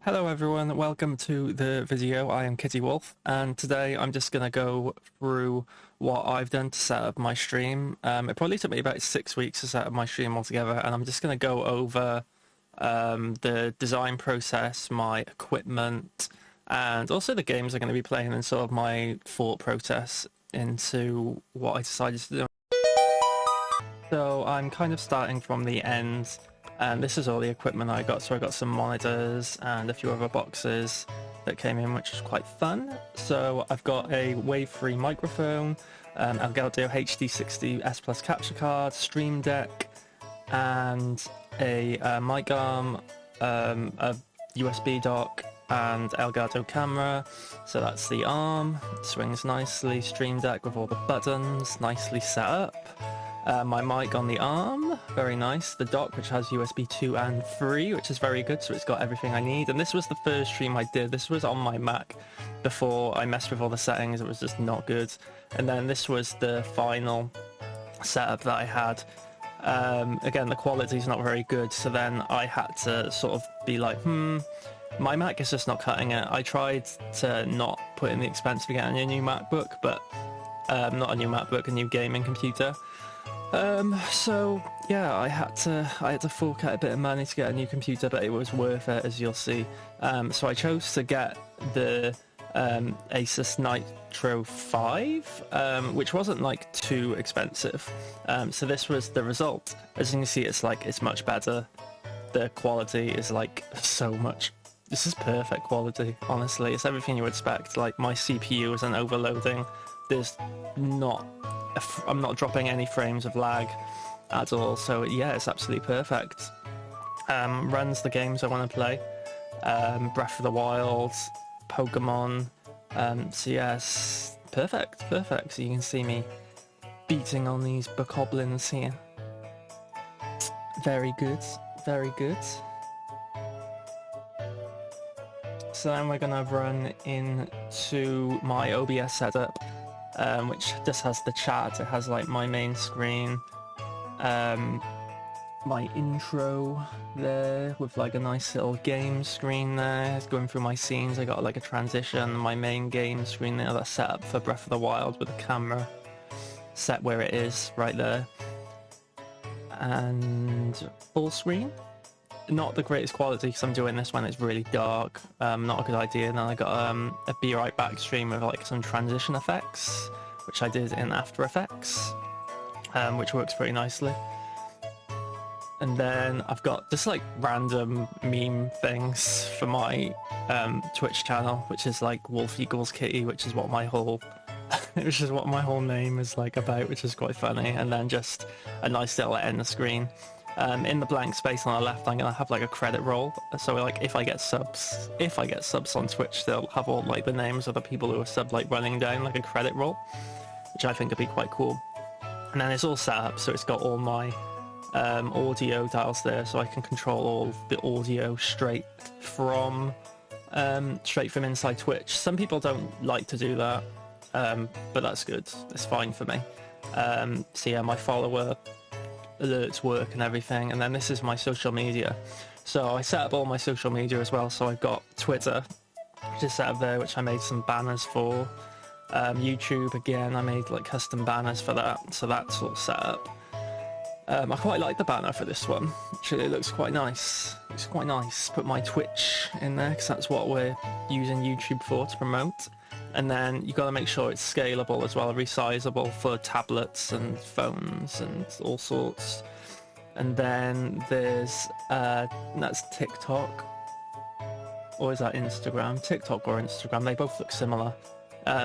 Hello everyone, welcome to the video. I am KittyWolf, and today I'm just going to go through what I've done to set up my stream. It probably took me about 6 weeks to set up my stream altogether, and I'm just going to go over the design process, my equipment, and also the games I'm going to be playing, and sort of my thought process into what I decided to do. So I'm kind of starting from the end. And this is all the equipment I got. So I got some monitors and a few other boxes that came in, which was quite fun. So I've got a wave-free microphone, Elgato HD60 S Plus capture card, Stream Deck, and a mic arm, a USB dock, and Elgato camera. So that's the arm. It swings nicely. Stream Deck with all the buttons, nicely set up. My mic on the arm, very nice. The dock, which has USB 2 and 3, which is very good, so it's got everything I need. And this was the first stream I did. This was on my Mac before I messed with all the settings. It was just not good. And then this was the final setup that I had. Again, the quality's not very good, so then I had to sort of be like, my Mac is just not cutting it. I tried to not put in the expense of getting a new MacBook, but not a new MacBook, a new gaming computer. So yeah, I had to fork out a bit of money to get a new computer, but it was worth it, as you'll see. So I chose to get the Asus Nitro 5, which wasn't like too expensive. So this was the result. As you can see, it's much better. The quality is like so much. This is perfect quality, honestly. It's everything you would expect. Like, my CPU isn't overloading. I'm not dropping any frames of lag at all, so yeah, it's absolutely perfect. Runs the games I want to play. Breath of the Wild, Pokemon, so yes, perfect. So you can see me beating on these bokoblins here. Very good. So then we're gonna run into my OBS setup, which just has the chat. It has like my main screen, my intro there with like a nice little game screen there. It's going through my scenes. I got like a transition, my main game screen there that's set up for Breath of the Wild with the camera set where it is, right there. And full screen. Not the greatest quality because I'm doing this when it's really dark. Not a good idea. And then I got a Be Right Back stream with like some transition effects, which I did in After Effects, which works pretty nicely. And then I've got just like random meme things for my Twitch channel, which is like Wolf equals Kitty, which is what my whole name is like about, which is quite funny. And then just a nice little end screen. In the blank space on the left, I'm gonna have like a credit roll. So like if I get subs on Twitch, they'll have all like the names of the people who are subbed like running down like a credit roll, which I think would be quite cool. And then it's all set up, so it's got all my audio dials there, so I can control all the audio straight from inside Twitch. Some people don't like to do that, but that's good. It's fine for me. So yeah, my follower alerts work and everything, and then this is my social media. So I set up all my social media as well. So I've got Twitter, which is set up there, which I made some banners for. YouTube, again, I made like custom banners for that, so that's all set up. I quite like the banner for this one. Actually, it looks quite nice. It's quite nice. Put my Twitch in there because that's what we're using YouTube for, to promote. And then you got to make sure it's scalable as well, resizable for tablets and phones and all sorts. And then there's that's TikTok, or is that Instagram? TikTok or Instagram, they both look similar.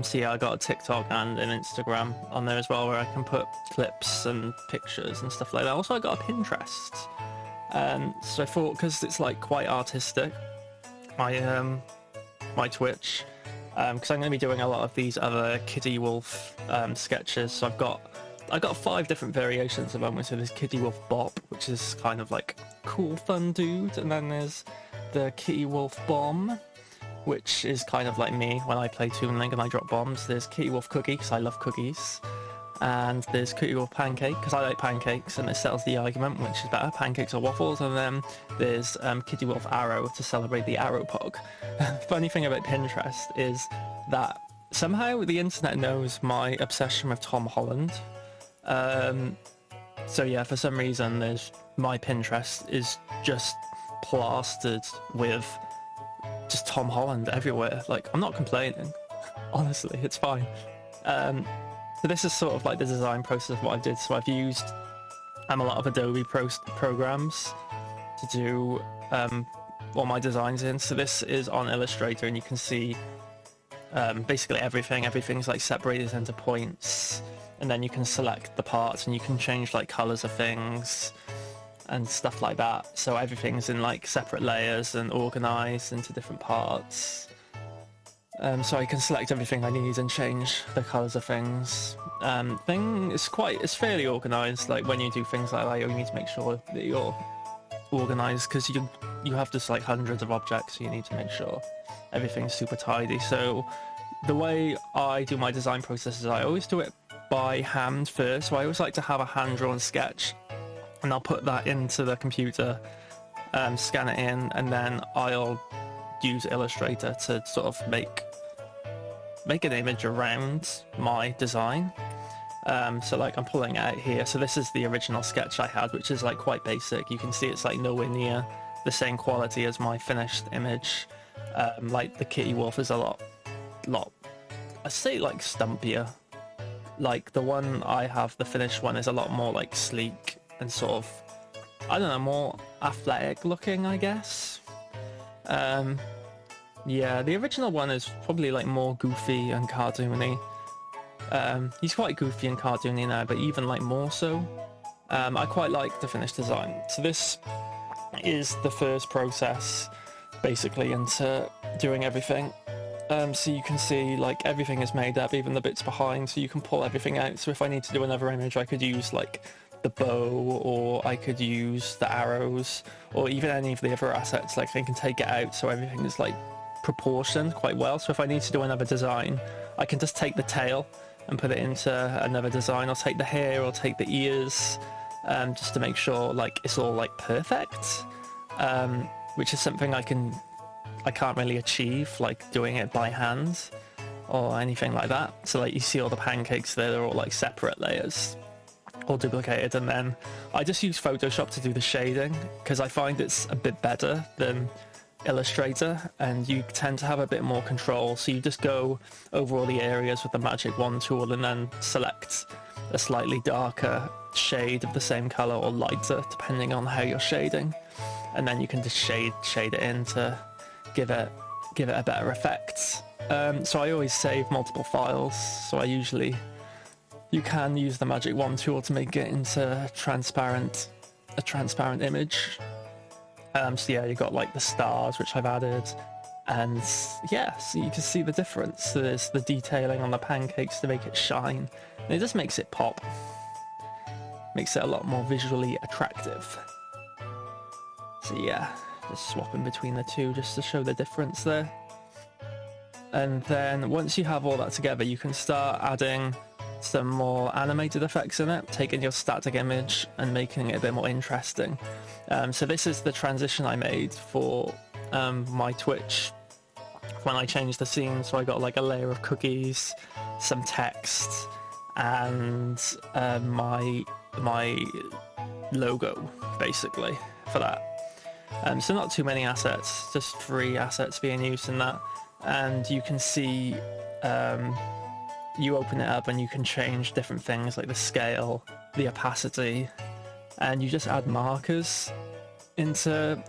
So yeah, I got a TikTok and an Instagram on there as well, where I can put clips and pictures and stuff like that. Also, I got a Pinterest. So I thought, because it's like quite artistic, my Twitch. Because I'm going to be doing a lot of these other KittyWolf sketches. So I got 5 different variations of them. So there's KittyWolf Bop, which is kind of like cool, fun dude, and then there's the KittyWolf Bomb, which is kind of like me when I play Toon Link and I drop bombs. There's KittyWolf Cookie, because I love cookies. and there's KittyWolf pancake, because I like pancakes, and it settles the argument, which is better, pancakes or waffles. And then there's KittyWolf arrow to celebrate the arrow pog. Funny thing about Pinterest is that somehow the internet knows my obsession with Tom Holland. So yeah, for some reason there's my Pinterest is just plastered with just Tom Holland everywhere. Like, I'm not complaining. Honestly, it's fine. So this is sort of like the design process of what I did. So I've used a lot of Adobe programs to do all my designs in. So this is on Illustrator, and you can see basically everything's like separated into points, and then you can select the parts and you can change like colors of things and stuff like that. So everything's in like separate layers and organized into different parts. So I can select everything I need and change the colors of things. It's fairly organized. Like when you do things like that, you need to make sure that you're organized, because you have just like hundreds of objects, so you need to make sure everything's super tidy. So the way I do my design process is I always do it by hand first. So I always like to have a hand-drawn sketch, and I'll put that into the computer, scan it in, and then I'll use Illustrator to sort of make an image around my design. So like I'm pulling it out here. So this is the original sketch I had, which is like quite basic. You can see it's like nowhere near the same quality as my finished image. Like the KittyWolf is a lot, I'd say like stumpier. Like the one I have, the finished one, is a lot more like sleek and sort of, I don't know, more athletic looking, I guess. Yeah, the original one is probably like more goofy and cartoony. He's quite goofy and cartoony now, but even like more so. I quite like the finished design. So this is the first process basically into doing everything. So you can see like everything is made up, even the bits behind, so you can pull everything out. So if I need to do another image, I could use like the bow, or I could use the arrows, or even any of the other assets. Like I can take it out so everything is like proportioned quite well. So if I need to do another design, I can just take the tail and put it into another design, or take the hair, or take the ears, just to make sure like it's all like perfect, which is something I can't really achieve like doing it by hand or anything like that. So like you see all the pancakes there, they're all like separate layers, all duplicated, and then I just use Photoshop to do the shading, because I find it's a bit better than Illustrator, and you tend to have a bit more control. So you just go over all the areas with the magic wand tool, and then select a slightly darker shade of the same color, or lighter depending on how you're shading, and then you can just shade it in to give it a better effect. So I always save multiple files, so you can use the magic wand tool to make it into a transparent image. So yeah, you got like the stars, which I've added, and yeah, so you can see the difference. So there's the detailing on the pancakes to make it shine, and it just makes it pop, makes it a lot more visually attractive. So yeah, just swapping between the two just to show the difference there. And then once you have all that together, you can start adding some more animated effects in it, taking your static image and making it a bit more interesting. So this is the transition I made for my Twitch when I changed the scene. So I got like a layer of cookies, some text, and my logo basically for that. So not too many assets, just 3 assets being used in that. And you can see you open it up and you can change different things like the scale, the opacity, and you just add markers into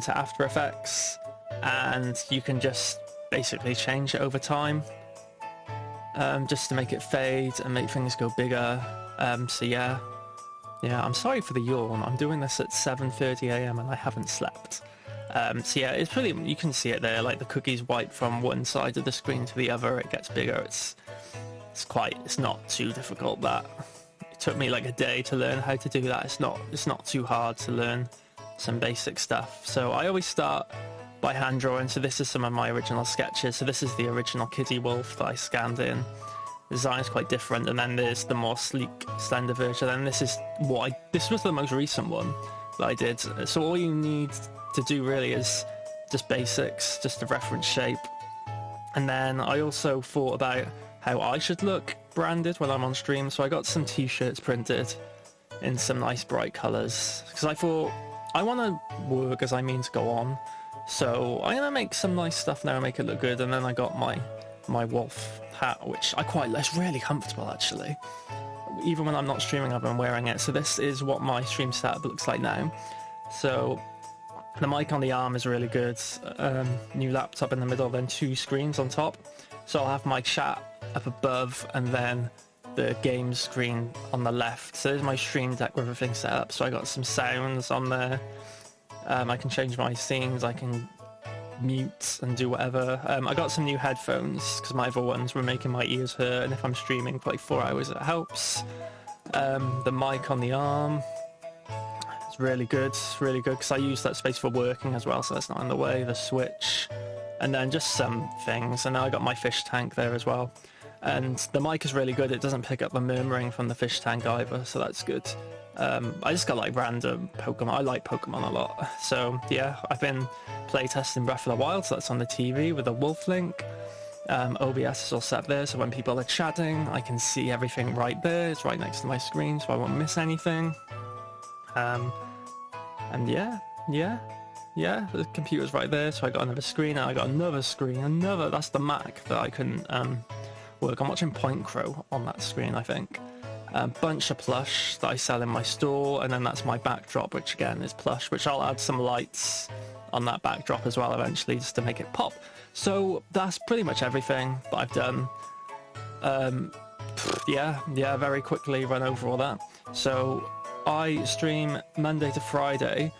After Effects, and you can just basically change it over time, just to make it fade and make things go bigger. So yeah, I'm sorry for the yawn. I'm doing this at 7:30 a.m. and I haven't slept. So yeah, it's pretty, you can see it there, like the cookies wipe from one side of the screen to the other, it gets bigger. It's not too difficult. That it took me like a day to learn how to do that. It's not too hard to learn some basic stuff. So I always start by hand drawing. So this is some of my original sketches. So this is the original KittyWolf that I scanned in. The design's quite different, and then there's the more sleek, slender version. And this is this was the most recent one that I did. So all you need to do really is just basics, just a reference shape. And then I also thought about how I should look branded when I'm on stream. So I got some t-shirts printed in some nice bright colours, because I thought I want to work as I mean to go on. So I'm going to make some nice stuff now and make it look good. And then I got my wolf hat, which I quite like. It's really comfortable actually. Even when I'm not streaming, I've been wearing it. So this is what my stream setup looks like now. So the mic on the arm is really good. New laptop in the middle, then 2 screens on top. So I'll have my chat up above and then the game screen on the left. So there's my stream deck with everything set up. So I got some sounds on there. I can change my scenes. I can mute and do whatever. I got some new headphones because my other ones were making my ears hurt. And if I'm streaming for like 4 hours, it helps. The mic on the arm. It's really good because I use that space for working as well, so that's not in the way. The switch, and then just some things, and now I got my fish tank there as well. And the mic is really good. It doesn't pick up the murmuring from the fish tank either, so that's good. I just got like random Pokemon. I like Pokemon a lot, so yeah, I've been playtesting Breath of the Wild, so that's on the TV with a wolf link. OBS is all set there, so when people are chatting, I can see everything right there. It's right next to my screen, so I won't miss anything. And yeah, the computer's right there, so I got another screen, and I got another screen, that's the Mac that I couldn't work. I'm watching Point Crow on that screen, I think. Bunch of plush that I sell in my store, and then that's my backdrop, which again is plush, which I'll add some lights on that backdrop as well eventually, just to make it pop. So that's pretty much everything that I've done. Yeah, very quickly run over all that. So I stream Monday to Friday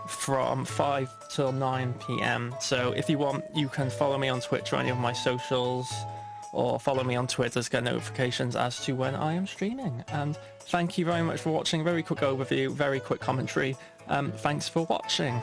from 5 till 9 p.m. So if you want, you can follow me on Twitch or any of my socials, or follow me on Twitter to get notifications as to when I am streaming. And thank you very much for watching. Very quick overview, very quick commentary. Thanks for watching.